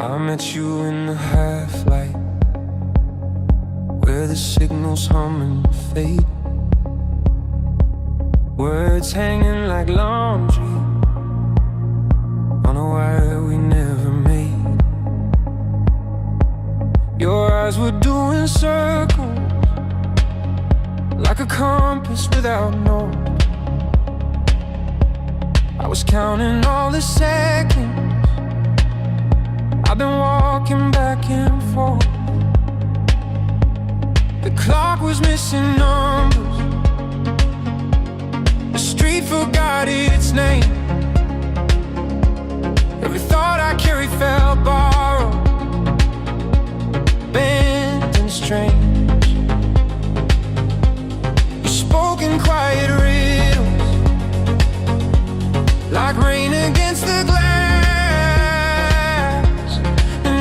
I met you in the half-light, where the signals hum and fade, words hanging like laundry on a wire we never made. Your eyes were doing circles like a compass without north. I was counting all the seconds I've been walking back and forth. The clock was missing numbers, the street forgot its name. Every thought I carried felt borrowed, bent and strange. You spoke in quiet riddles, like rain against the glass.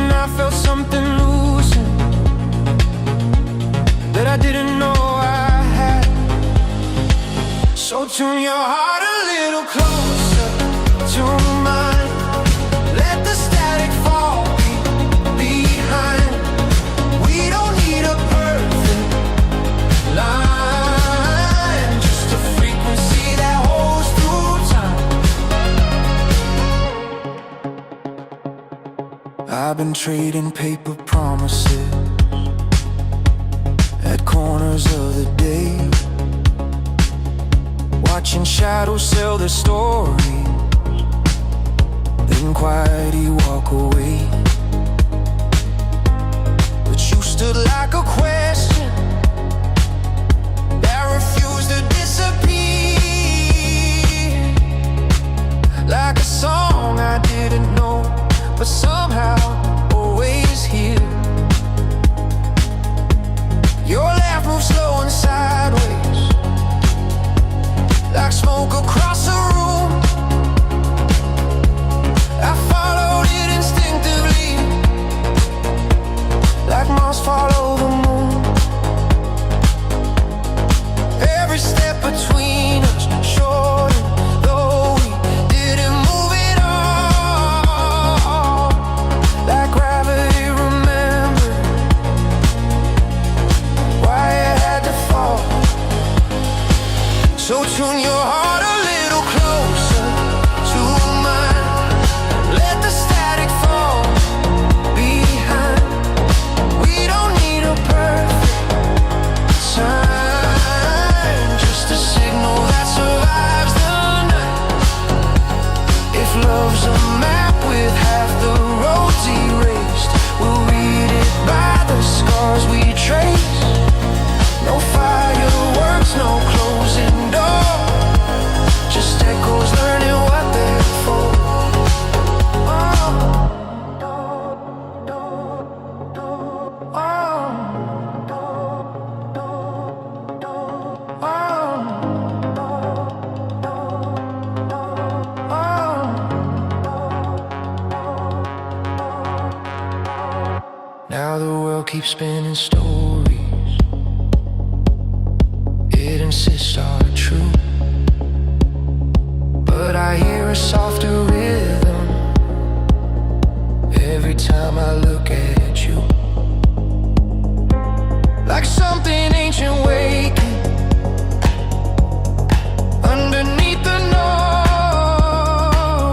I felt something loosen that I didn't know I had. So tune your heart a little closer to mine. Let the static fall behind. We don't need a perfect line, just a frequency that holds through time. I've been trading paper promises at corners of the day, watching shadows sell their stories, then quietly walk away. But you stood like a question that refused to disappear, like a song I didn't know, but somehow always here. Your laugh moves slow and sideways, like smoke across the room. I followed it instinctively, like moths follow the moon. Every step between us shorter, though we didn't move it all, like gravity remembered why it had to fall. So tune your heart a little closer to mine. Let the static fall behind. We don't need a perfect sign, just a signal that survives the night. If love's a map with half the roads erased, we'll read it by the scars we trace. No fireworks, no closing doors, just echoes learning what they're for. Now the world keeps spinning stories it insists are true, but I hear a softer rhythm every time I look at you, like something ancient waking underneath the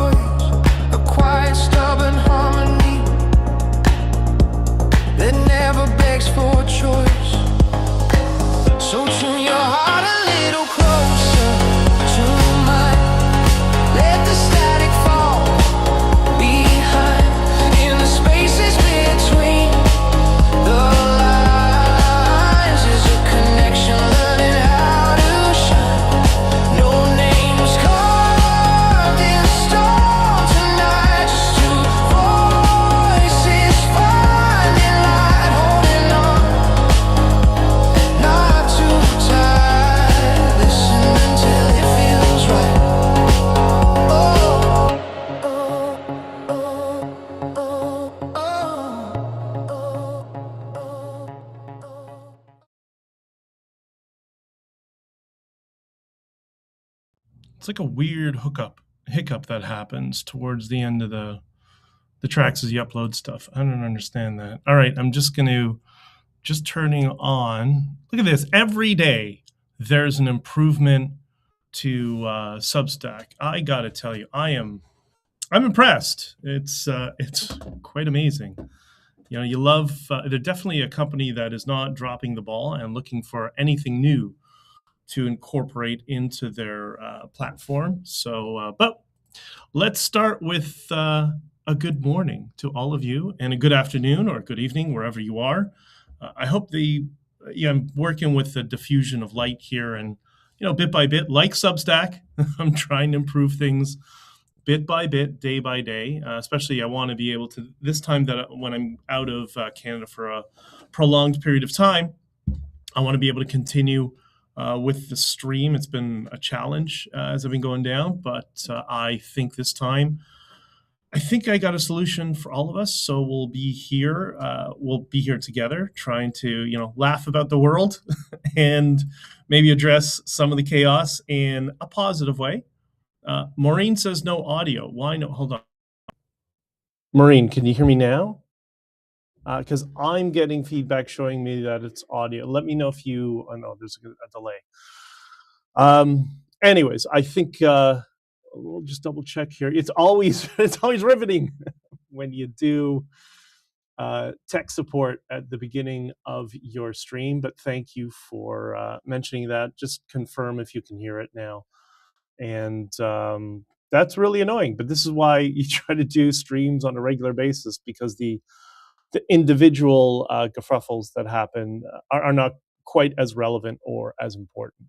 noise, a quiet stubborn harmony that never begs for a choice. So tune your heart a little closer to mine. Let the static fall behind. In the spaces between the lines is a connection learning how to shine. No names carved in stone tonight, just two voices finding light, holding on. Not too tired, listen until it feels right. Oh, oh, oh, oh, It's like a weird hiccup that happens towards the end of the the tracks as you upload stuff. I don't understand that. All right, I'm just turning on. Look at this. Every day there's an improvement to Substack. I gotta tell you, I'm impressed. It's quite amazing. You know, you love. They're definitely a company that is not dropping the ball and looking for anything new to incorporate into their platform. So, but let's start with a good morning to all of you, and a good afternoon or good evening wherever you are. I hope I'm working with the diffusion of light here, and bit by bit, like Substack, I'm trying to improve things bit by bit, day by day. Especially, I want to be able to this time that when I'm out of Canada for a prolonged period of time, I want to be able to continue with the stream. It's been a challenge as I've been going down, but I think this time, I think I got a solution for all of us. So we'll be here. We'll be here together, trying to laugh about the world and maybe address some of the chaos in a positive way. Maureen says no audio. Why no? Hold on. Maureen, can you hear me now? Because I'm getting feedback showing me that it's audio. Let me know if you. Oh no, there's a delay. Anyways, I think we'll just double check here. It's always riveting when you do tech support at the beginning of your stream. But thank you for mentioning that. Just confirm if you can hear it now. And that's really annoying. But this is why you try to do streams on a regular basis, because the individual kerfuffles that happen are not quite as relevant or as important.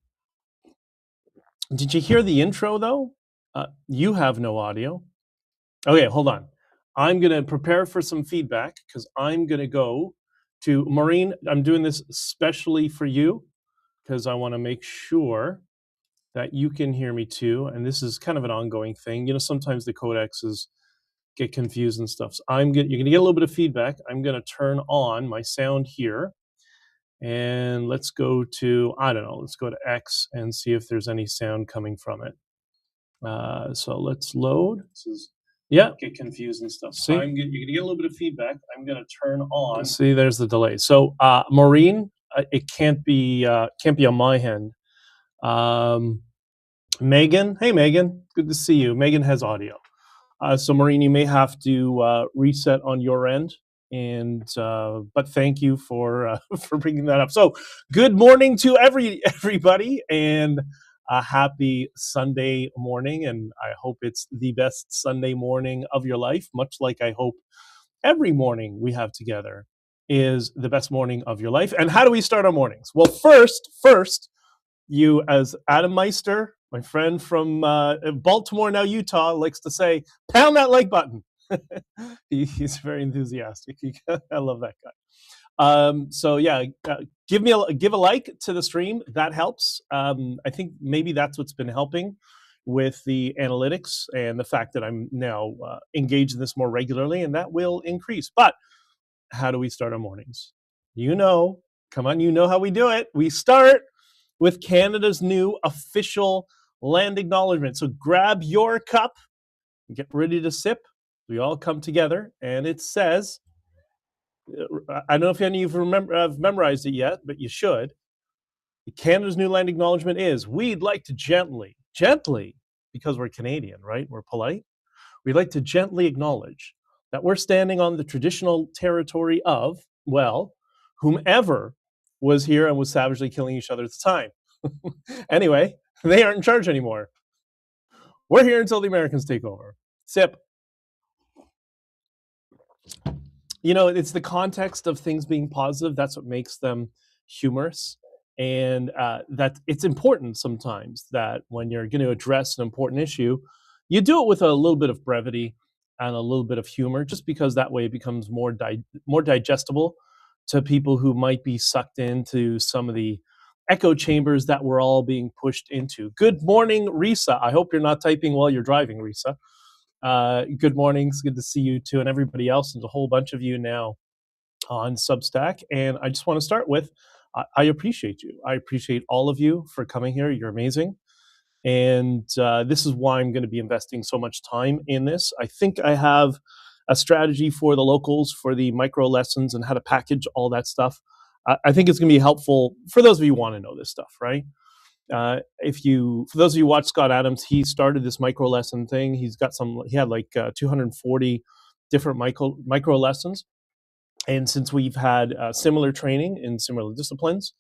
Did you hear the intro, though? You have no audio. Okay, hold on. I'm going to prepare for some feedback, because I'm going to go to Maureen. I'm doing this especially for you, because I want to make sure that you can hear me too. And this is kind of an ongoing thing. Sometimes the codexes get confused and stuff. So you're going to get a little bit of feedback. I'm going to turn on my sound here. And let's go to, let's go to X and see if there's any sound coming from it. So let's load. Get confused and stuff. See? You're going to get a little bit of feedback. I'm going to turn on. See, there's the delay. So Maureen, it can't be on my end. Megan, hey Megan, good to see you. Megan has audio. So Maureen, you may have to reset on your end, but thank you for bringing that up. So good morning to everybody, and a happy Sunday morning, and I hope it's the best Sunday morning of your life, much like I hope every morning we have together is the best morning of your life. And how do we start our mornings? Well, first, you, as Adam Meister, my friend from Baltimore, now Utah, likes to say, pound that like button. He's very enthusiastic. I love that guy. So yeah, give a like to the stream. That helps. I think maybe that's what's been helping with the analytics and the fact that I'm now engaged in this more regularly, and that will increase. But how do we start our mornings? Come on, you know how we do it. We start with Canada's new official land acknowledgement. So grab your cup, get ready to sip. We all come together, and it says, I don't know if any of you have memorized it yet, but you should. Canada's new land acknowledgement is, we'd like to gently, because we're Canadian, right? We're polite. We'd like to gently acknowledge that we're standing on the traditional territory of, well, whomever was here and was savagely killing each other at the time. Anyway, they aren't in charge anymore. We're here until the Americans take over. Sip. It's the context of things being positive. That's what makes them humorous. And that it's important sometimes that when you're going to address an important issue, you do it with a little bit of brevity and a little bit of humor, just because that way it becomes more digestible to people who might be sucked into some of the echo chambers that we're all being pushed into. Good morning, Risa. I hope you're not typing while you're driving, Risa. Good morning. It's good to see you too, and everybody else. There's a whole bunch of you now on Substack. And I just want to start with, I appreciate you. I appreciate all of you for coming here. You're amazing. And this is why I'm going to be investing so much time in this. I think I have a strategy for the locals for the micro lessons and how to package all that stuff. I think it's going to be helpful for those of you who want to know this stuff, right? For those of you who watch Scott Adams, he started this micro lesson thing. He had like 240 different micro lessons. And since we've had similar training in similar disciplines,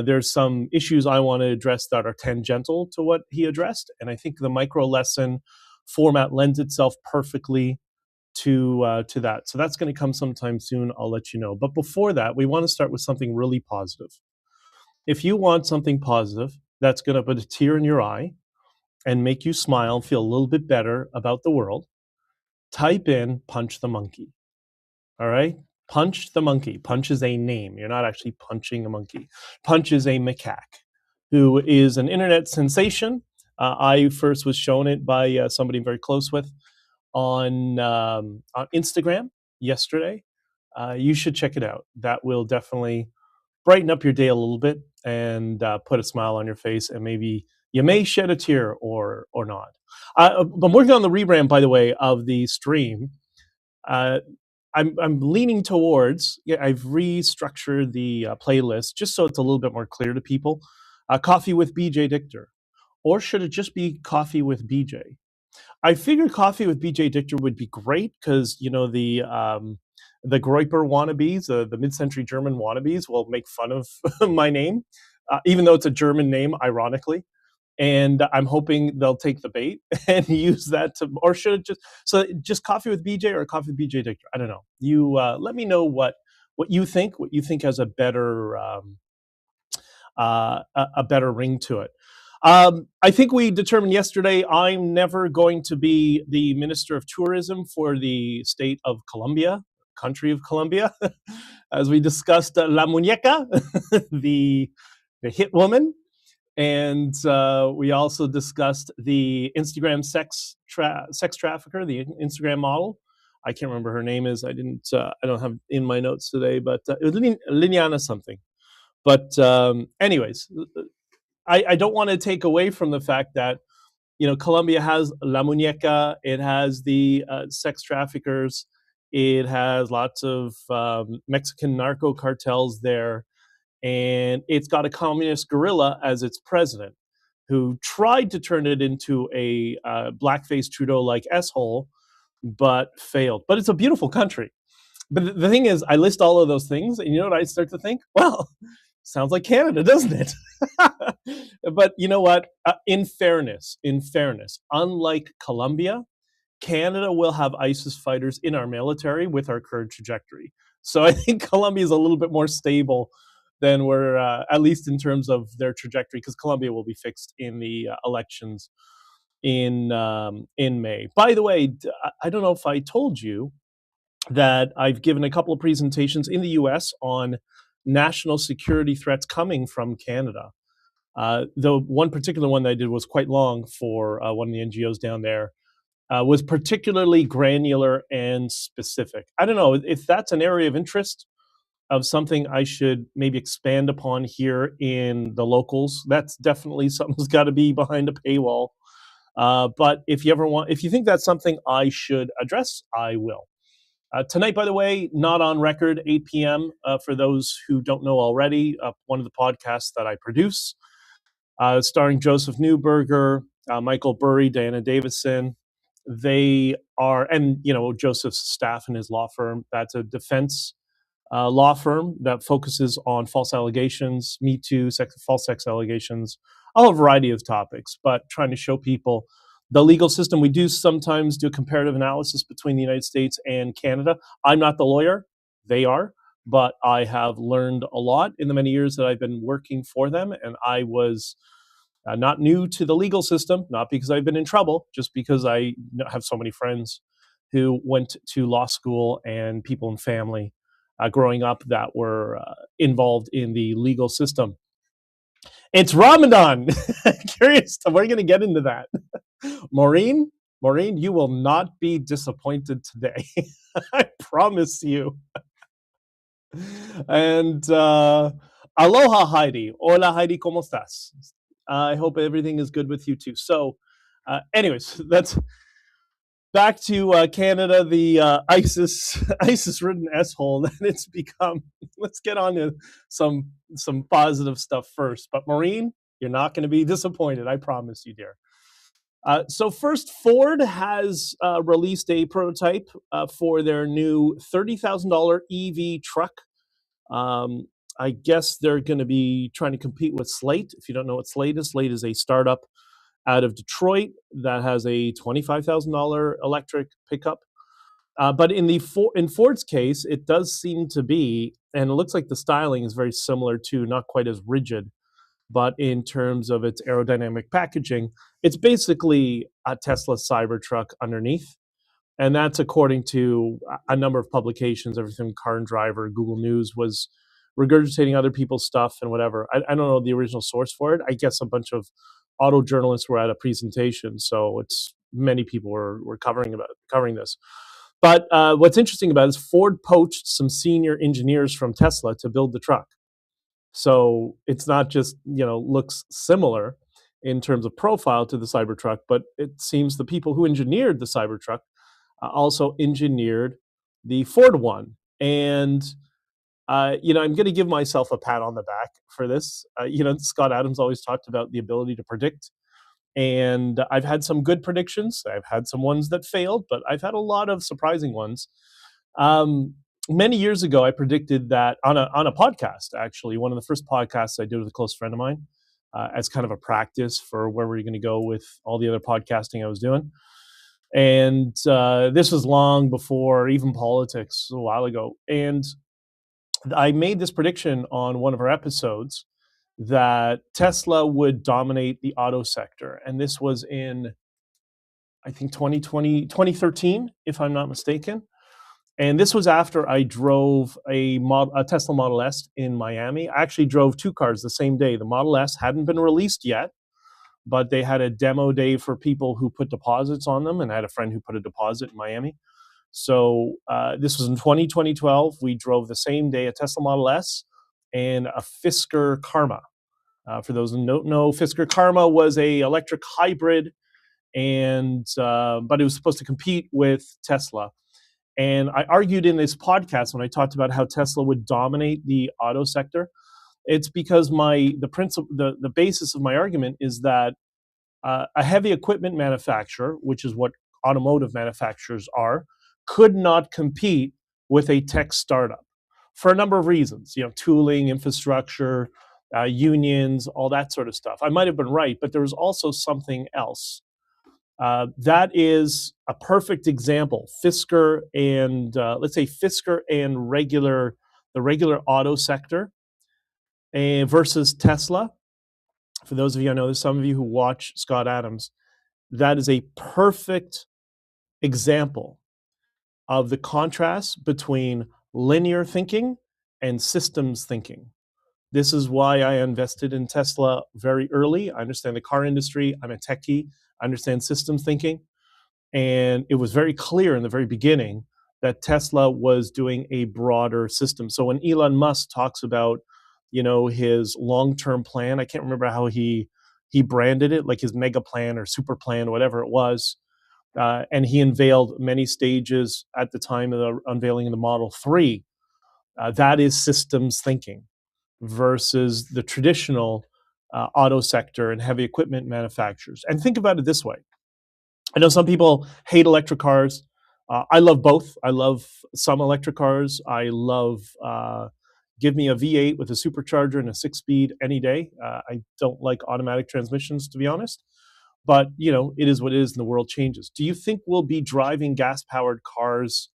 there's some issues I want to address that are tangential to what he addressed. And I think the micro lesson format lends itself perfectly to that. So that's going to come sometime soon. I'll let you know. But before that, we want to start with something really positive. If you want something positive that's going to put a tear in your eye and make you smile, feel a little bit better about the world, type in punch the monkey. All right? Punch the monkey. Punch is a name. You're not actually punching a monkey. Punch is a macaque who is an internet sensation. I first was shown it by somebody I'm very close with on Instagram yesterday. You should check it out. That will definitely brighten up your day a little bit and put a smile on your face, and maybe you may shed a tear or not. I'm working on the rebrand, by the way, of the stream. I'm leaning towards. I've restructured the playlist just so it's a little bit more clear to people. Coffee with BJ Dichter, or should it just be Coffee with BJ? I figured Coffee with BJ Dichter would be great because the Groiper wannabes, the mid-century German wannabes, will make fun of my name, even though it's a German name, ironically. And I'm hoping they'll take the bait and use that or should it just Coffee with BJ or Coffee with BJ Dichter? I don't know. You let me know what you think has a better ring to it. I think we determined yesterday I'm never going to be the Minister of Tourism for the state of Colombia, country of Colombia, as we discussed La Muñeca, the hit woman. And we also discussed the Instagram sex trafficker, the Instagram model. I can't remember her name is. I don't have in my notes today, but it was Liliana something. But anyways, I don't want to take away from the fact that Colombia has La Muñeca. It has the sex traffickers. It has lots of Mexican narco cartels there. And it's got a communist guerrilla as its president, who tried to turn it into a blackface Trudeau-like S-hole, but failed. But it's a beautiful country. But the thing is, I list all of those things, and you know what I start to think? Well, sounds like Canada, doesn't it? But you know what? In fairness, unlike Colombia, Canada will have ISIS fighters in our military with our current trajectory. So I think Colombia is a little bit more stable than we're, at least in terms of their trajectory, because Colombia will be fixed in the elections in May. By the way, I don't know if I told you that I've given a couple of presentations in the US on national security threats coming from Canada. The one particular one that I did was quite long for one of the NGOs down there, was particularly granular and specific. I don't know if that's an area of interest of something I should maybe expand upon here in the locals. That's definitely something that's got to be behind a paywall. But if you think that's something I should address, I will. Tonight, by the way, not on record, 8 p.m. For those who don't know already, one of the podcasts that I produce, starring Joseph Newberger, Michael Burry, Diana Davison. They are, and Joseph's staff and his law firm. That's a defense law firm that focuses on false allegations, Me Too, false sex allegations, a variety of topics, but trying to show people the legal system. We do sometimes do a comparative analysis between the United States and Canada. I'm not the lawyer, they are, but I have learned a lot in the many years that I've been working for them, and I was not new to the legal system, not because I've been in trouble, just because I have so many friends who went to law school and people in family growing up that were involved in the legal system. It's Ramadan. Curious, we're going to get into that. Maureen, you will not be disappointed today. I promise you. And aloha, Heidi. Hola, Heidi, ¿cómo estás? I hope everything is good with you too. So anyways, back to Canada, the ISIS ISIS-ridden s-hole that it's become. Let's get on to some positive stuff first. But Maureen, you're not going to be disappointed. I promise you, dear. So first, Ford has released a prototype for their new $30,000 EV truck. I guess they're going to be trying to compete with Slate. If you don't know what Slate is a startup out of Detroit that has a $25,000 electric pickup. But in Ford's case, it does seem to be, and it looks like the styling is very similar to, not quite as rigid, but in terms of its aerodynamic packaging, it's basically a Tesla Cybertruck underneath. And that's according to a number of publications, everything Car and Driver, Google News was regurgitating other people's stuff and whatever. I don't know the original source for it. I guess a bunch of auto journalists were at a presentation, so it's many people were covering this. But what's interesting about it is Ford poached some senior engineers from Tesla to build the truck. So it's not just, looks similar in terms of profile to the Cybertruck, but it seems the people who engineered the Cybertruck also engineered the Ford one. And, I'm going to give myself a pat on the back for this. Scott Adams always talked about the ability to predict. And I've had some good predictions. I've had some ones that failed, but I've had a lot of surprising ones. Many years ago, I predicted that on a podcast, actually, one of the first podcasts I did with a close friend of mine, as kind of a practice for where we're going to go with all the other podcasting I was doing. And this was long before even politics, a while ago. And I made this prediction on one of our episodes that Tesla would dominate the auto sector. And this was in, I think, 2013, if I'm not mistaken. And this was after I drove a Tesla Model S in Miami. I actually drove two cars the same day. The Model S hadn't been released yet, but they had a demo day for people who put deposits on them. And I had a friend who put a deposit in Miami. So this was in 2012. We drove the same day a Tesla Model S and a Fisker Karma. For those who don't know, Fisker Karma was a electric hybrid, and but it was supposed to compete with Tesla. And I argued in this podcast when I talked about how Tesla would dominate the auto sector. It's because the basis of my argument is that a heavy equipment manufacturer, which is what automotive manufacturers are, could not compete with a tech startup for a number of reasons. Tooling, infrastructure, unions, all that sort of stuff. I might have been right, but there was also something else. That is a perfect example. Fisker and let's say Fisker and the regular auto sector versus Tesla. For those of you, I know there's some of you who watch Scott Adams. That is a perfect example of the contrast between linear thinking and systems thinking. This is why I invested in Tesla very early. I understand the car industry. I'm a techie. I understand systems thinking. And it was very clear in the very beginning that Tesla was doing a broader system. So when Elon Musk talks about, his long-term plan, I can't remember how he branded it, like his mega plan or super plan, whatever it was. And he unveiled many stages at the time of the unveiling of the Model 3. That is systems thinking versus the traditional auto sector and heavy equipment manufacturers. And think about it this way. I know some people hate electric cars. I love both. I love some electric cars. I love, give me a V8 with a supercharger and a 6-speed any day. I don't like automatic transmissions, to be honest. But, it is what it is and the world changes. Do you think we'll be driving gas-powered cars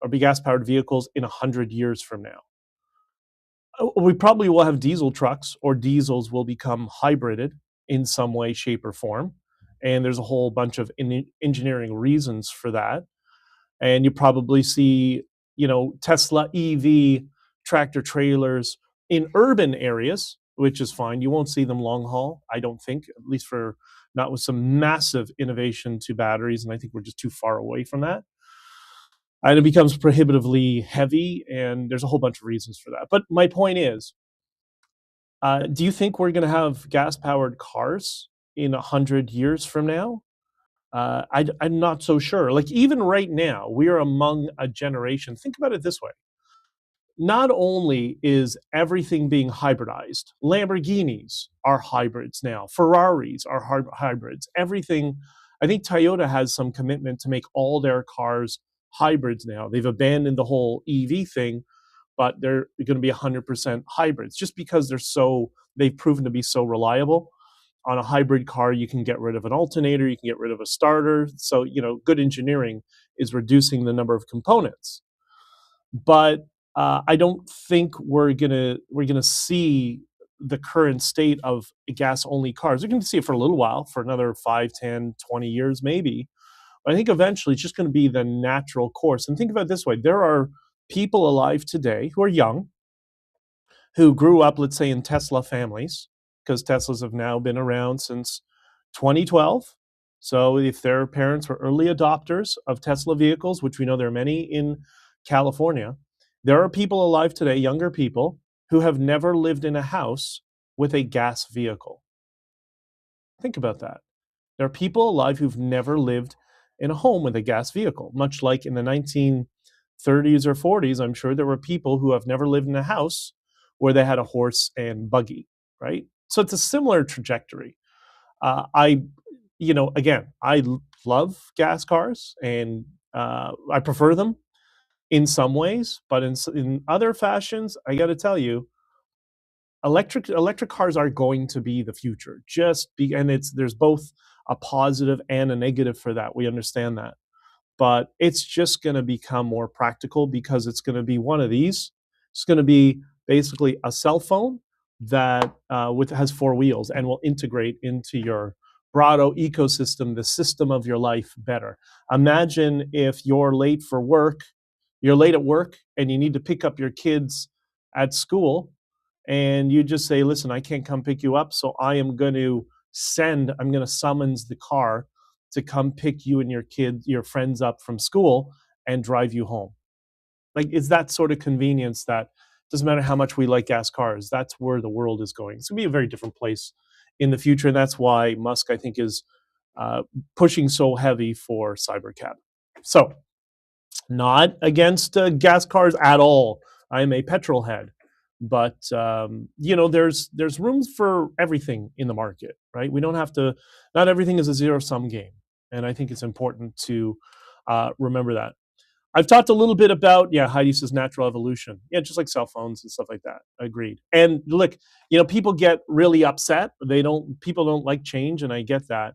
or be gas-powered vehicles in 100 years from now? We probably will have diesel trucks, or diesels will become hybrided in some way, shape, or form. And there's a whole bunch of engineering reasons for that. And you probably see, Tesla EV tractor trailers in urban areas, which is fine. You won't see them long haul, I don't think, at least for not with some massive innovation to batteries. And I think we're just too far away from that. And it becomes prohibitively heavy, and there's a whole bunch of reasons for that. But my point is, do you think we're going to have gas-powered cars in 100 years from now? I'm not so sure. Like even right now, we are among a generation. Think about it this way: not only is everything being hybridized, Lamborghinis are hybrids now, Ferraris are hybrids. Everything, I think Toyota has some commitment to make all their cars hybrids now. They've abandoned the whole EV thing, but they're going to be 100% hybrids just because they've proven to be so reliable. On a hybrid car, you can get rid of an alternator, you can get rid of a starter. So, good engineering is reducing the number of components. But I don't think we're gonna see the current state of gas only cars. We're going to see it for a little while, for another 5, 10, 20 years maybe. But I think eventually it's just going to be the natural course. And think about it this way: there are people alive today who are young, who grew up, let's say, in Tesla families, because Teslas have now been around since 2012. So if their parents were early adopters of Tesla vehicles, which we know there are many in California, there are people alive today, younger people, who have never lived in a house with a gas vehicle. Think about that. There are people alive who've never lived in a home with a gas vehicle, much like in the 1930s or 40s. I'm sure there were people who have never lived in a house where they had a horse and buggy, right? So it's a similar trajectory. Again, I love gas cars, and I prefer them in some ways, but in other fashions, I got to tell you, electric cars are going to be the future. And there's both a positive and a negative for that. We understand that, but it's just going to become more practical because it's going to be one of these. It's going to be basically a cell phone that has 4 wheels and will integrate into your broader ecosystem, the system of your life better. Imagine if you're late at work and you need to pick up your kids at school, and you just say, listen, I can't come pick you up, so I'm going to summons the car to come pick you and your friends up from school and drive you home. Like, it's that sort of convenience that doesn't matter how much we like gas cars. That's where the world is going. It's going to be a very different place in the future. And that's why Musk, I think, is pushing so heavy for Cybercab. So, not against gas cars at all. I am a petrol head. But there's room for everything in the market, right? We don't have to. Not everything is a zero-sum game, and I think it's important to remember that. I've talked a little bit about Heidi says natural evolution, just like cell phones and stuff like that. Agreed. And look, people get really upset. People don't like change, and I get that.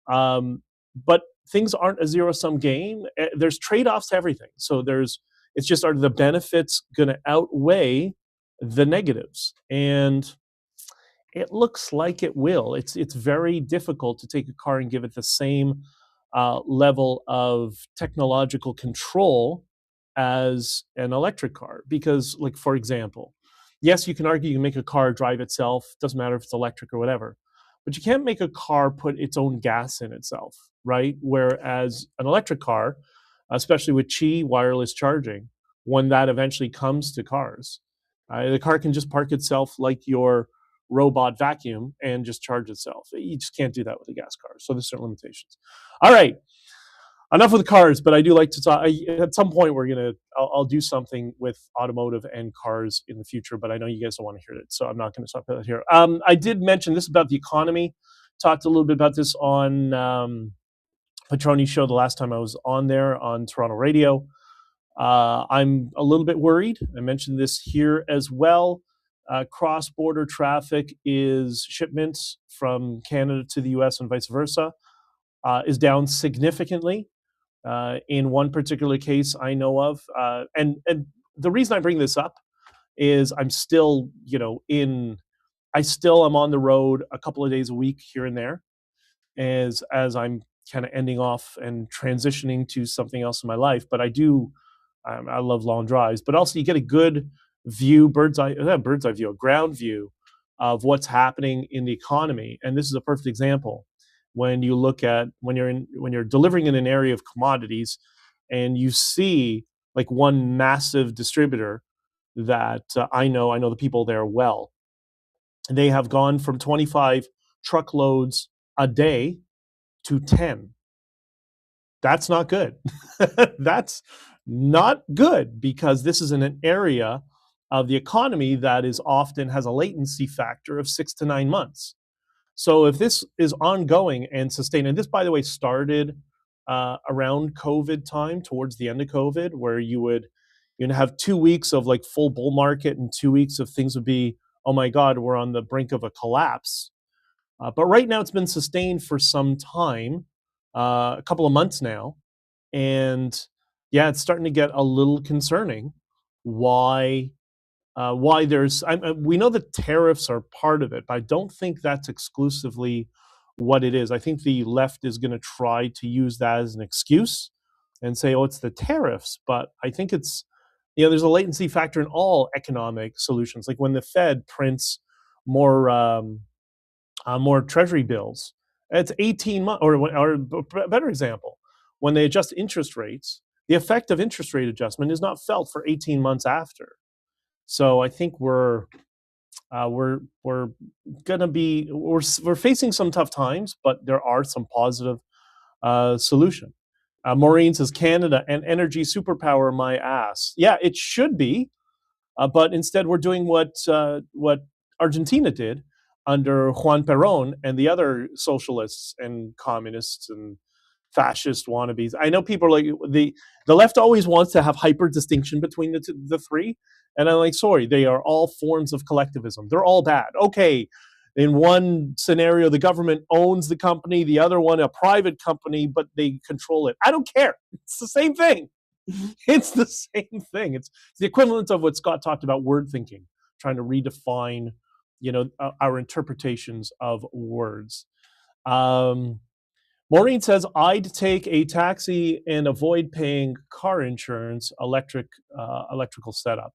But things aren't a zero-sum game. There's trade-offs to everything. So it's just, are the benefits going to outweigh the negatives? And it looks like it will. It's very difficult to take a car and give it the same level of technological control as an electric car, because, like, for example, yes, you can argue you can make a car drive itself. Doesn't matter if it's electric or whatever, but you can't make a car put its own gas in itself, right? Whereas an electric car, especially with Qi wireless charging, when that eventually comes to cars, the car can just park itself like your robot vacuum and just charge itself. You just can't do that with a gas car. So there's certain limitations. All right, enough with cars, but I do like to talk. At some point, I'll do something with automotive and cars in the future, but I know you guys don't want to hear it, so I'm not going to talk about it here. I did mention this about the economy. Talked a little bit about this on Petroni's show the last time I was on there on Toronto radio. I'm a little bit worried. I mentioned this here as well. Cross-border traffic shipments from Canada to the US and vice versa is down significantly. In one particular case I know of. And the reason I bring this up is I'm still, I still am on the road a couple of days a week here and there as I'm kind of ending off and transitioning to something else in my life. But I love long drives, but also you get a good view, a ground view of what's happening in the economy. And this is a perfect example. When you look at when you're delivering in an area of commodities, and you see like one massive distributor that I know the people there well. They have gone from 25 truckloads a day to 10. That's not good. That's not good because this is in an area of the economy that is often has a latency factor of 6 to 9 months. So if this is ongoing and sustained, and this, by the way, started around COVID time, towards the end of COVID, where you would have 2 weeks of like full bull market and 2 weeks of things would be, oh my God, we're on the brink of a collapse. But right now it's been sustained for some time, a couple of months now. And yeah, it's starting to get a little concerning why there's we know that tariffs are part of it, but I don't think that's exclusively what it is. I think the left is going to try to use that as an excuse and say, oh, it's the tariffs. But I think it's, there's a latency factor in all economic solutions. Like when the Fed prints more more treasury bills, it's 18 months, or a better example, when they adjust interest rates, the effect of interest rate adjustment is not felt for 18 months after. So I think we're gonna be we're facing some tough times, but there are some positive solution. Maureen says Canada an energy superpower, my ass. Yeah, it should be, but instead we're doing what Argentina did under Juan Perón and the other socialists and communists and fascist wannabes. I know people are like the left always wants to have hyper distinction between the three, and I'm like, sorry, they are all forms of collectivism. They're all bad. Okay, in one scenario, the government owns the company, the other one, a private company, but they control it. I don't care. It's the same thing. It's the same thing. It's the equivalent of what Scott talked about, word thinking, trying to redefine, our interpretations of words. Maureen says, I'd take a taxi and avoid paying car insurance, electrical setup.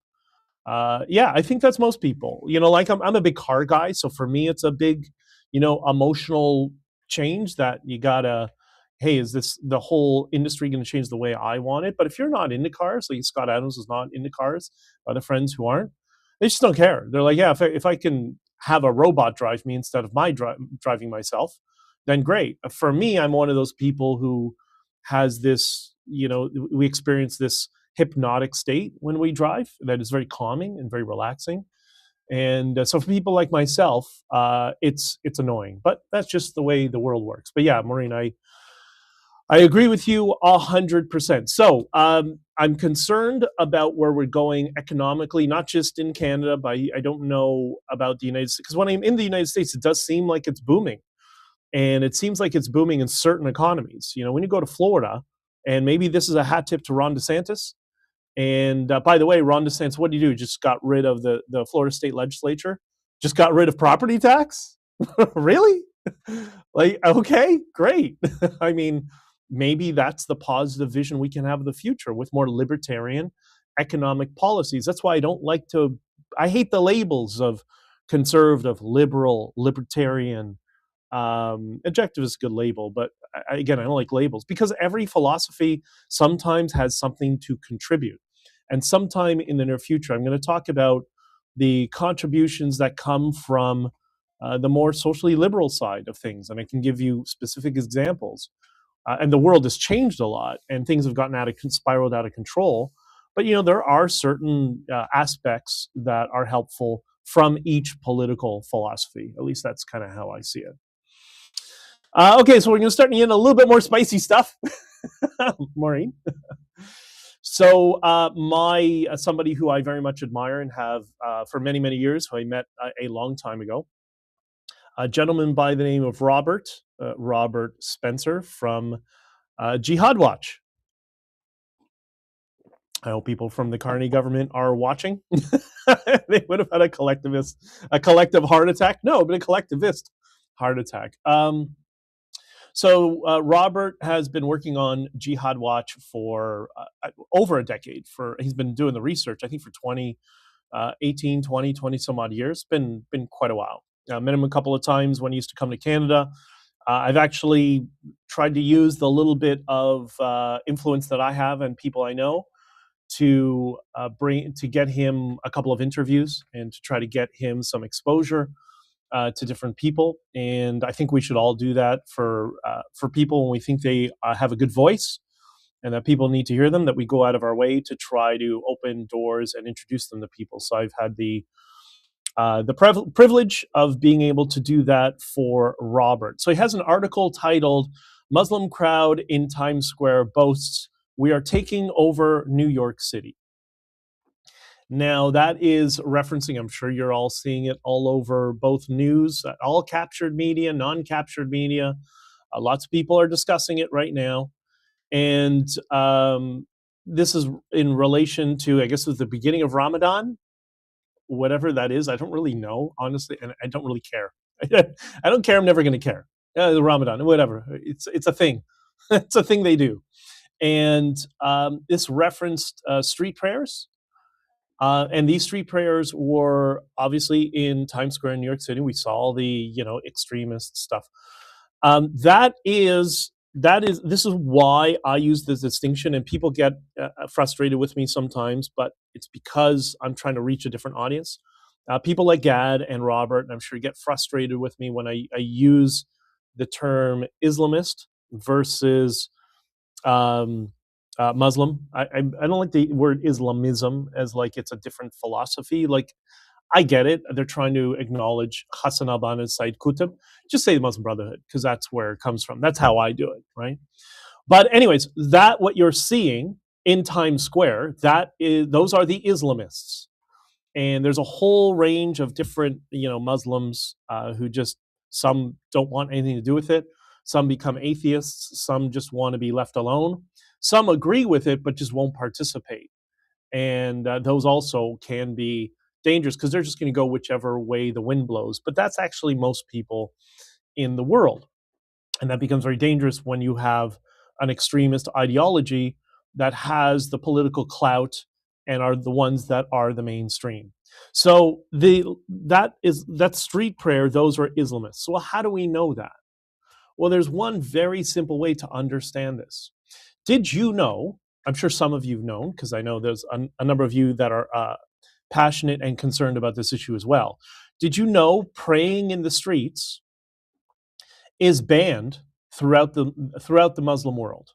Yeah, I think that's most people. Like I'm a big car guy, so for me, it's a big, emotional change that you gotta. Hey, is this the whole industry going to change the way I want it? But if you're not into cars, like Scott Adams is not into cars, other friends who aren't, they just don't care. They're like, yeah, if I can have a robot drive me instead of my driving myself, then great. For me, I'm one of those people who has this, we experience this hypnotic state when we drive that is very calming and very relaxing. And so for people like myself, it's annoying, but that's just the way the world works. But yeah, Maureen, I agree with you 100%. So I'm concerned about where we're going economically, not just in Canada, but I don't know about the United States. Because when I'm in the United States, it does seem like it's booming. And it seems like it's booming in certain economies. When you go to Florida, and maybe this is a hat tip to Ron DeSantis. And by the way, Ron DeSantis, what did he do? Just got rid of the Florida state legislature? Just got rid of property tax? Really? Like, okay, great. I mean, maybe that's the positive vision we can have of the future with more libertarian economic policies. That's why I hate the labels of conservative, liberal, libertarian. Objective is a good label, but again, I don't like labels because every philosophy sometimes has something to contribute. And sometime in the near future, I'm going to talk about the contributions that come from the more socially liberal side of things. And I can give you specific examples. And the world has changed a lot and things have gotten spiraled out of control. But, there are certain aspects that are helpful from each political philosophy. At least that's kind of how I see it. Okay, so we're going to start in a little bit more spicy stuff. Maureen. So somebody who I very much admire and have for many, many years, who I met a long time ago, a gentleman by the name of Robert Spencer from Jihad Watch. I hope people from the Carney government are watching. They would have had a collective heart attack. No, but a collectivist heart attack. So Robert has been working on Jihad Watch for over a decade. He's been doing the research, I think, for 20 some odd years. Been quite a while. Met him a couple of times when he used to come to Canada. I've actually tried to use the little bit of influence that I have and people I know to get him a couple of interviews and to try to get him some exposure. to different people, and I think we should all do that for people when we think they have a good voice and that people need to hear them, that we go out of our way to try to open doors and introduce them to people. So I've had the privilege of being able to do that for Robert. So he has an article titled "Muslim Crowd in Times Square Boasts We Are Taking Over New York City." Now, that is referencing, I'm sure you're all seeing it all over both news, all captured media, non-captured media. Lots of people are discussing it right now. And this is in relation to, I guess it was the beginning of Ramadan, whatever that is. I don't really know, honestly, and I don't really care. I don't care. I'm never going to care. The Ramadan, whatever. It's a thing. It's a thing they do. And this referenced street prayers. And these street prayers were obviously in Times Square in New York City. We saw all the extremist stuff. This is why I use this distinction, and people get frustrated with me sometimes, but it's because I'm trying to reach a different audience. People like Gad and Robert, and I'm sure get frustrated with me when I use the term Islamist versus Muslim. I don't like the word Islamism as like it's a different philosophy. Like, I get it. They're trying to acknowledge Hassan al-Banna and Said Qutb. Just say the Muslim Brotherhood, because that's where it comes from. That's how I do it, right? But anyways, that what you're seeing in Times Square, those are the Islamists. And there's a whole range of different, Muslims who just, some don't want anything to do with it. Some become atheists. Some just want to be left alone. Some agree with it, but just won't participate. And those also can be dangerous because they're just going to go whichever way the wind blows. But that's actually most people in the world. And that becomes very dangerous when you have an extremist ideology that has the political clout and are the ones that are the mainstream. So that street prayer, those are Islamists. So how do we know that? Well, there's one very simple way to understand this. Did you know, I'm sure some of you have known, because I know there's a number of you that are passionate and concerned about this issue as well. Did you know praying in the streets is banned throughout the Muslim world?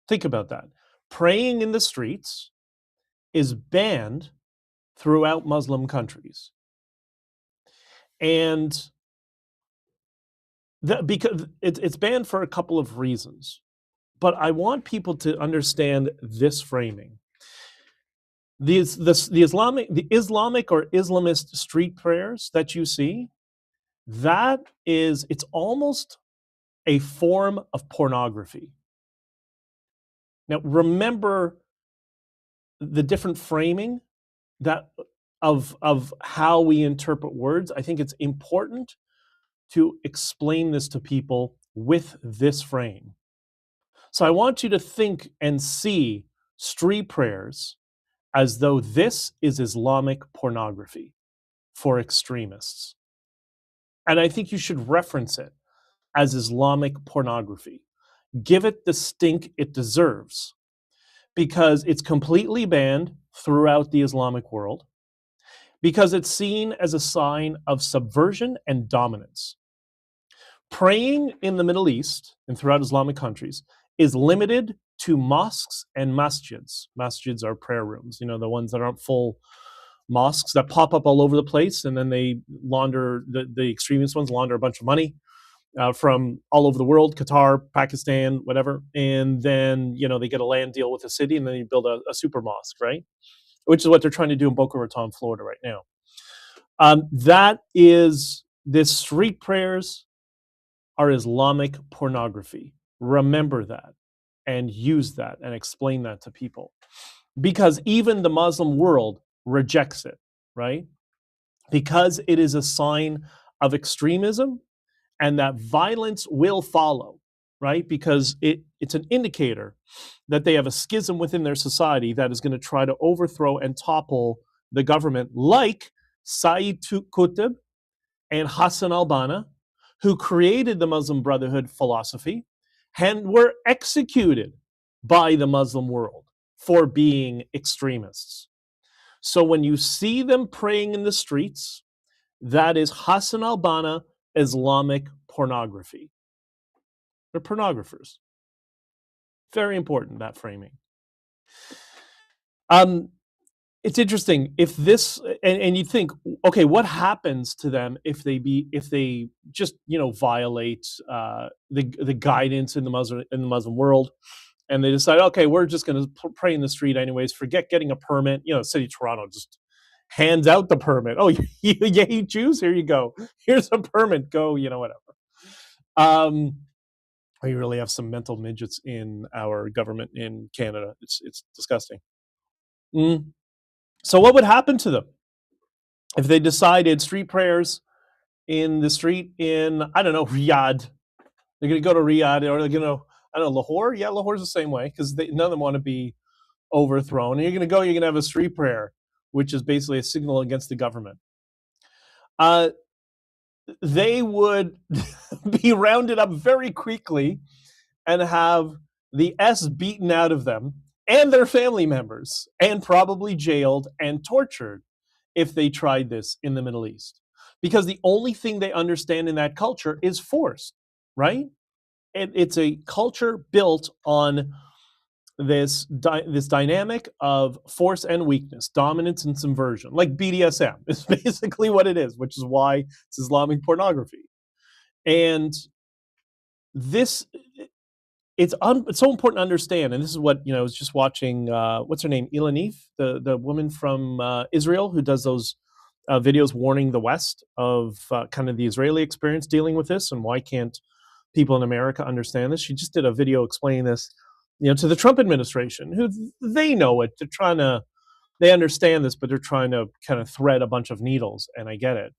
Think about that. Praying in the streets is banned throughout Muslim countries. And because it's banned for a couple of reasons. But I want people to understand this framing. The Islamic or Islamist street prayers that you see, it's almost a form of pornography. Now, remember the different framing of how we interpret words. I think it's important to explain this to people with this frame. So I want you to think and see street prayers as though this is Islamic pornography for extremists. And I think you should reference it as Islamic pornography. Give it the stink it deserves, because it's completely banned throughout the Islamic world, because it's seen as a sign of subversion and dominance. Praying in the Middle East and throughout Islamic countries is limited to mosques and masjids. Masjids are prayer rooms, the ones that aren't full mosques that pop up all over the place, and then they launder, the extremist ones launder a bunch of money from all over the world, Qatar, Pakistan, whatever, and then they get a land deal with the city, and then you build a super mosque, right? Which is what they're trying to do in Boca Raton, Florida right now. This street prayers are Islamic pornography. Remember that and use that and explain that to people, because even the Muslim world rejects it, right? Because it is a sign of extremism and that violence will follow, right? Because it's an indicator that they have a schism within their society that is going to try to overthrow and topple the government, like Said Qutb and Hassan al-Banna, who created the Muslim Brotherhood philosophy and were executed by the Muslim world for being extremists. So when you see them praying in the streets, That is Hassan al-Banna Islamic pornography. They're pornographers. Very important, that framing. It's interesting if this, and you think, okay, what happens to them if they just violate the guidance in the Muslim world, and they decide, okay, we're just going to pray in the street anyways, forget getting a permit. City of Toronto just hands out the permit. Oh, you hate Jews? Here you go. Here's a permit. Go, whatever. We really have some mental midgets in our government in Canada. It's disgusting. So what would happen to them if they decided street prayers in the street in, I don't know, Riyadh? They're going to go to Riyadh, or they're going to, I don't know, Lahore? Yeah, Lahore's the same way, because none of them want to be overthrown. And you're going to have a street prayer, which is basically a signal against the government. They would be rounded up very quickly and have the S beaten out of them and their family members, and probably jailed and tortured if they tried this in the Middle East. Because the only thing they understand in that culture is force, right? It's a culture built on this dynamic of force and weakness, dominance and subversion, like BDSM is basically what it is, which is why it's Islamic pornography. And this, it's so important to understand. And this is what, I was just watching, what's her name? Ilanif, the woman from Israel who does those videos warning the West of kind of the Israeli experience dealing with this, and why can't people in America understand this. She just did a video explaining this, to the Trump administration, who they know it. They understand this, but they're trying to kind of thread a bunch of needles, and I get it.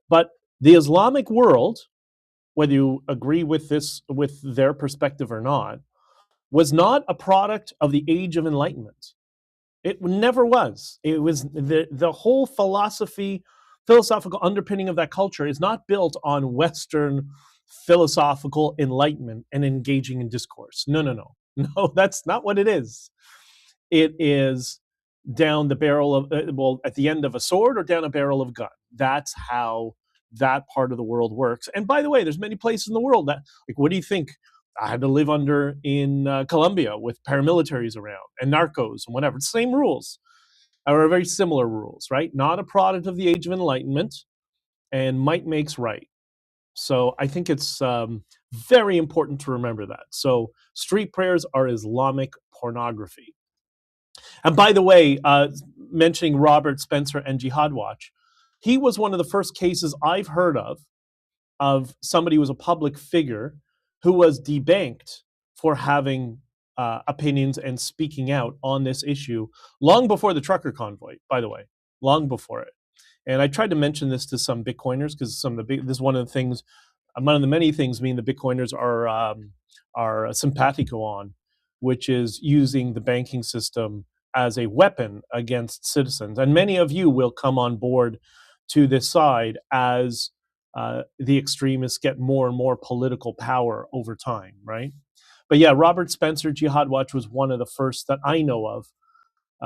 But the Islamic world, whether you agree with this, with their perspective or not, was not a product of the Age of Enlightenment. It never was. It was the whole philosophical underpinning of that culture is not built on Western philosophical enlightenment and engaging in discourse. No, that's not what it is. It is down the barrel of, at the end of a sword or down a barrel of a gun. That's how that part of the world works. And by the way, there's many places in the world that, like, what do you think I had to live under in Colombia with paramilitaries around and narcos and whatever? Same rules, or very similar rules, right? Not a product of the Age of Enlightenment, and might makes right. So I think it's very important to remember that. So street prayers are Islamic pornography. And by the way, mentioning Robert Spencer and Jihad Watch, he was one of the first cases I've heard of somebody who was a public figure who was debanked for having opinions and speaking out on this issue long before the trucker convoy, by the way, long before it. And I tried to mention this to some Bitcoiners, because this is one of the many things me and the Bitcoiners are simpatico on, which is using the banking system as a weapon against citizens. And many of you will come on board to this side as the extremists get more and more political power over time, right? But yeah, Robert Spencer, Jihad Watch, was one of the first that I know of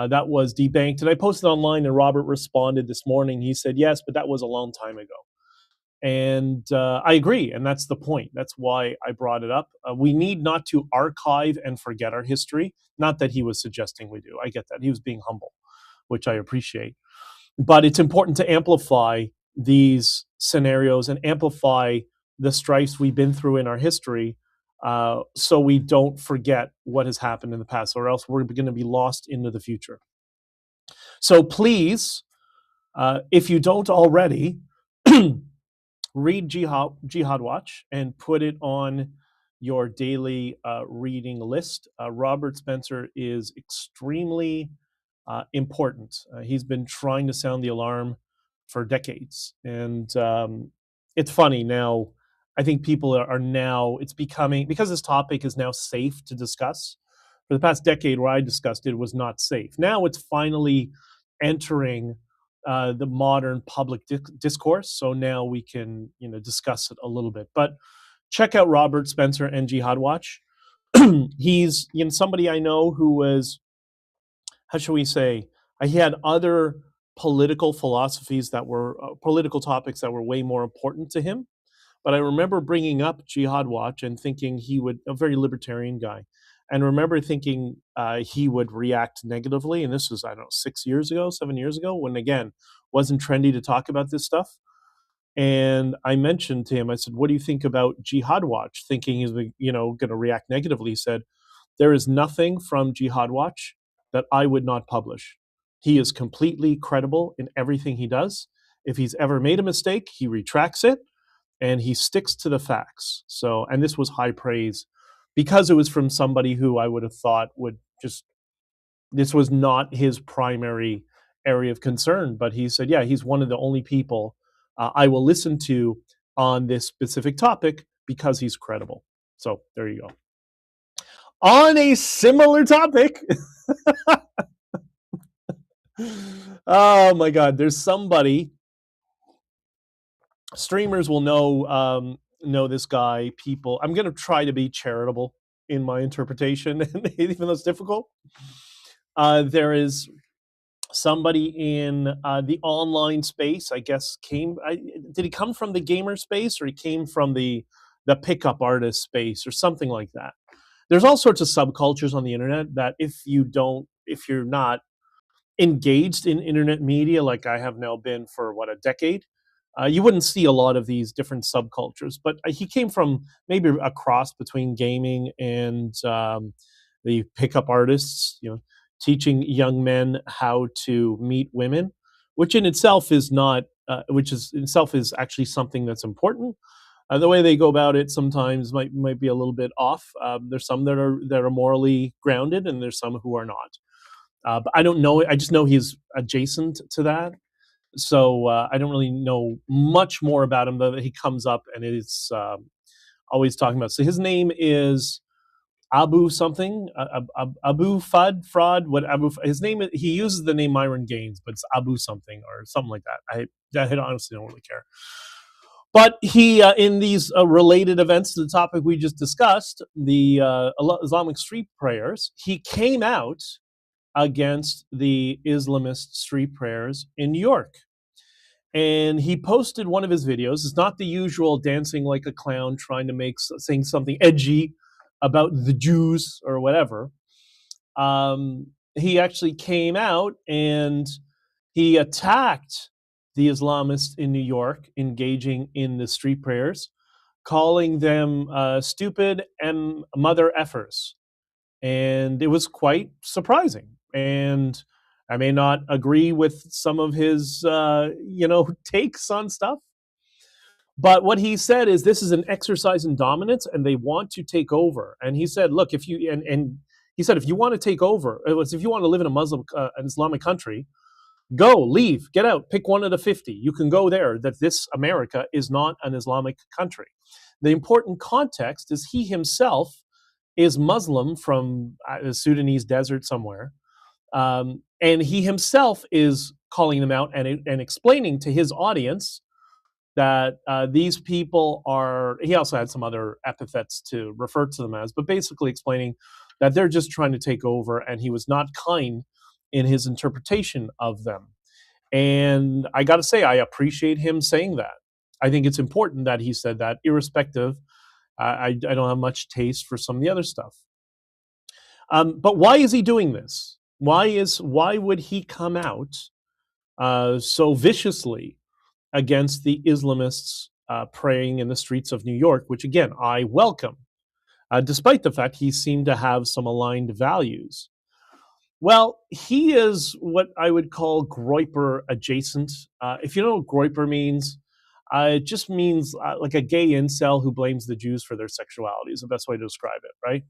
that was debanked. And I posted online, and Robert responded this morning. He said, yes, but that was a long time ago. And I agree, and that's the point. That's why I brought it up. We need not to archive and forget our history. Not that he was suggesting we do. I get that. He was being humble, which I appreciate. But it's important to amplify these scenarios and amplify the strifes we've been through in our history, so we don't forget what has happened in the past, or else we're going to be lost into the future. So please, if you don't already, read Jihad Watch and put it on your daily reading list. Robert Spencer is extremely important. He's been trying to sound the alarm for decades. And it's funny now, I think people are now, it's becoming, because this topic is now safe to discuss. For the past decade where I discussed it was not safe. Now it's finally entering the modern public discourse. So now we can, discuss it a little bit. But check out Robert Spencer and Jihad Watch. He's somebody I know who was, how shall we say, he had other political philosophies that were political topics that were way more important to him. But I remember bringing up Jihad Watch and thinking he would, a very libertarian guy, and remember thinking he would react negatively. And this was, I don't know, 6 years ago, 7 years ago, when again, wasn't trendy to talk about this stuff. And I mentioned to him, I said, "What do you think about Jihad Watch?" Thinking he's, going to react negatively. He said, "There is nothing from Jihad Watch that I would not publish. He is completely credible in everything he does. If he's ever made a mistake, he retracts it and he sticks to the facts." So, and this was high praise because it was from somebody who I would have thought would just, this was not his primary area of concern. But he said, yeah, he's one of the only people I will listen to on this specific topic because he's credible. So there you go. On a similar topic, oh my God, there's somebody, streamers will know this guy. People, I'm going to try to be charitable in my interpretation, even though it's difficult. There is somebody in the online space, I guess, did he come from the gamer space, or he came from the pickup artist space or something like that? There's all sorts of subcultures on the internet that if you're not engaged in internet media like I have now been for a decade, you wouldn't see a lot of these different subcultures. But he came from maybe a cross between gaming and the pickup artists, teaching young men how to meet women, which in itself is not, is actually something that's important. The way they go about it sometimes might be a little bit off. There's some that are morally grounded, and there's some who are not. But I don't know. I just know he's adjacent to that. So I don't really know much more about him, though that he comes up and is always talking about. So his name is Abu something, Abu Fraud. What Abu? His name. He uses the name Myron Gaines, but it's Abu something or something like that. I honestly don't really care. But he, in these related events to the topic we just discussed, the Islamic street prayers, he came out against the Islamist street prayers in New York. And he posted one of his videos. It's not the usual dancing like a clown trying to saying something edgy about the Jews or whatever. He actually came out and he attacked the Islamists in New York engaging in the street prayers, calling them stupid and mother effers. And it was quite surprising. And I may not agree with some of his, takes on stuff. But what he said is this is an exercise in dominance, and they want to take over. And he said, look, if you want to take over, if you want to live in an Islamic country, go, leave, get out, pick one of the 50. You can go there. That this America is not an Islamic country. The important context is he himself is Muslim from the Sudanese desert somewhere. And he himself is calling them out and explaining to his audience that these people are, he also had some other epithets to refer to them as, but basically explaining that they're just trying to take over, and he was not kind in his interpretation of them. And I got to say, I appreciate him saying that. I think it's important that he said that, irrespective. I don't have much taste for some of the other stuff. But why is he doing this? Why would he come out so viciously against the Islamists praying in the streets of New York, which again, I welcome, despite the fact he seemed to have some aligned values? Well, he is what I would call Groyper adjacent. If you know what Groyper means, it just means like a gay incel who blames the Jews for their sexuality is the best way to describe it, right?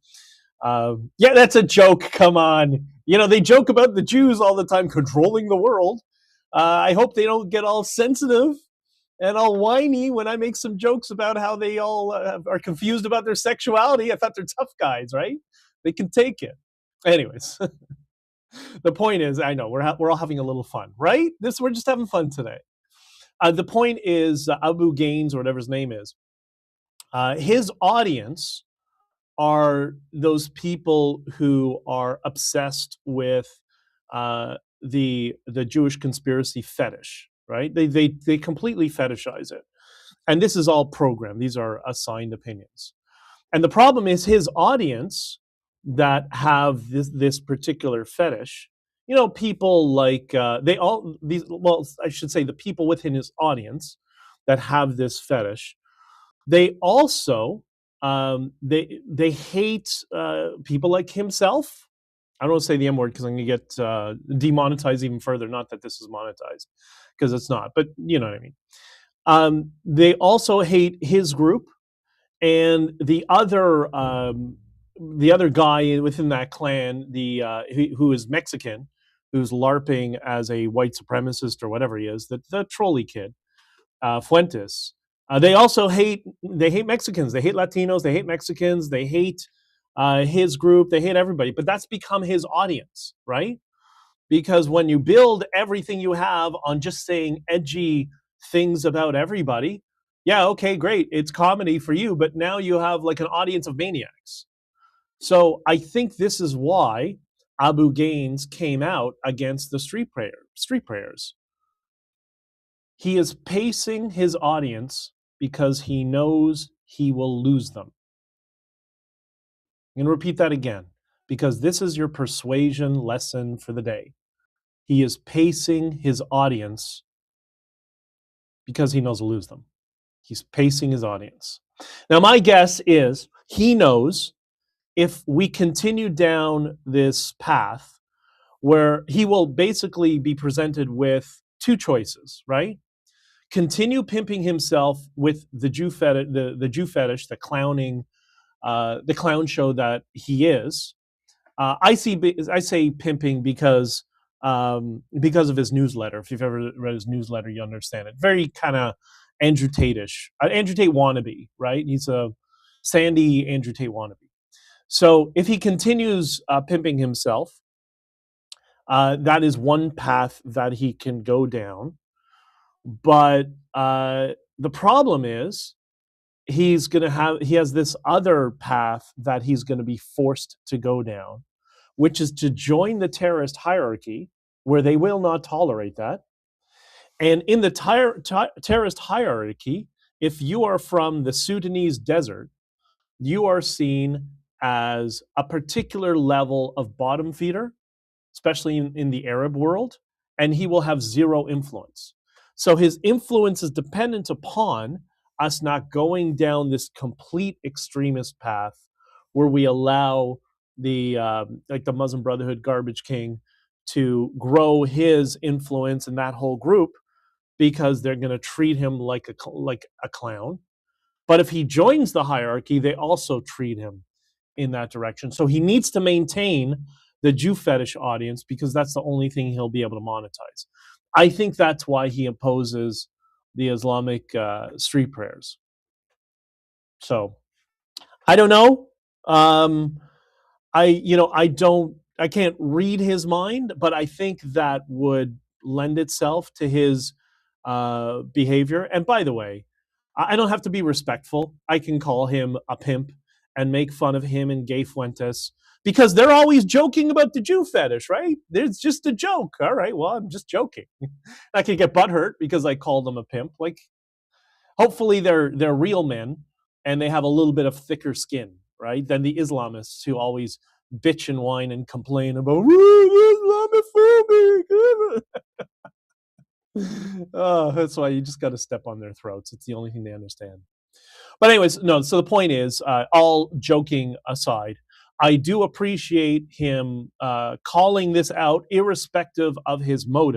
Yeah, that's a joke. Come on. They joke about the Jews all the time controlling the world. I hope they don't get all sensitive and all whiny when I make some jokes about how they all are confused about their sexuality. I thought they're tough guys, right? They can take it. Anyways, the point is, I know we're all having a little fun, right? We're just having fun today. The point is, Abu Gaines, or whatever his name is, his audience are those people who are obsessed with the Jewish conspiracy fetish, right? They completely fetishize it, and this is all programmed. These are assigned opinions, and the problem is his audience that have this particular fetish. You know, people like they all these. Well, I should say the people within his audience that have this fetish. They also they hate people like himself. I don't want to say the M word because I'm going to get demonetized even further. Not that this is monetized, because it's not, but you know what I mean. They also hate his group and the other guy within that clan, who is Mexican, who's LARPing as a white supremacist or whatever he is, the trolley kid, Fuentes. They also hate Mexicans. They hate Latinos. They hate Mexicans. They hate his group. They hate everybody. But that's become his audience, right? Because when you build everything you have on just saying edgy things about everybody, yeah, okay, great. It's comedy for you, but now you have like an audience of maniacs. So I think this is why Abu Gaines came out against the street prayers. He is pacing his audience because he knows he will lose them. I'm going to repeat that again, because this is your persuasion lesson for the day. He is pacing his audience because he knows he'll lose them. He's pacing his audience. Now, my guess is he knows if we continue down this path where he will basically be presented with two choices, right? Continue pimping himself with the Jew fetish, the Jew fetish, the clowning, the clown show that he is. I say pimping because of his newsletter. If you've ever read his newsletter, you understand it. Very kind of Andrew Tate-ish, Andrew Tate wannabe, right? He's a sandy Andrew Tate wannabe. So if he continues pimping himself, that is one path that he can go down. But the problem is he has this other path that he's going to be forced to go down, which is to join the terrorist hierarchy, where they will not tolerate that. And in the terrorist hierarchy, if you are from the Sudanese desert, you are seen as a particular level of bottom feeder, especially in the Arab world, and he will have zero influence. So his influence is dependent upon us not going down this complete extremist path where we allow the Muslim Brotherhood garbage king to grow his influence in that whole group, because they're going to treat him like a clown. But if he joins the hierarchy, they also treat him in that direction. So he needs to maintain the Jew fetish audience because that's the only thing he'll be able to monetize. I think that's why he opposes the Islamic street prayers. So I don't know. I can't read his mind, but I think that would lend itself to his behavior. And by the way, I don't have to be respectful. I can call him a pimp and make fun of him and Gay Fuentes, because they're always joking about the Jew fetish, right? It's just a joke. All right, well, I'm just joking. I could get butthurt because I called them a pimp. Like, hopefully they're real men and they have a little bit of thicker skin, right, than the Islamists who always bitch and whine and complain about Islamophobic. That's why you just got to step on their throats. It's the only thing they understand. But anyways, no, so the point is, all joking aside, I do appreciate him calling this out irrespective of his motive.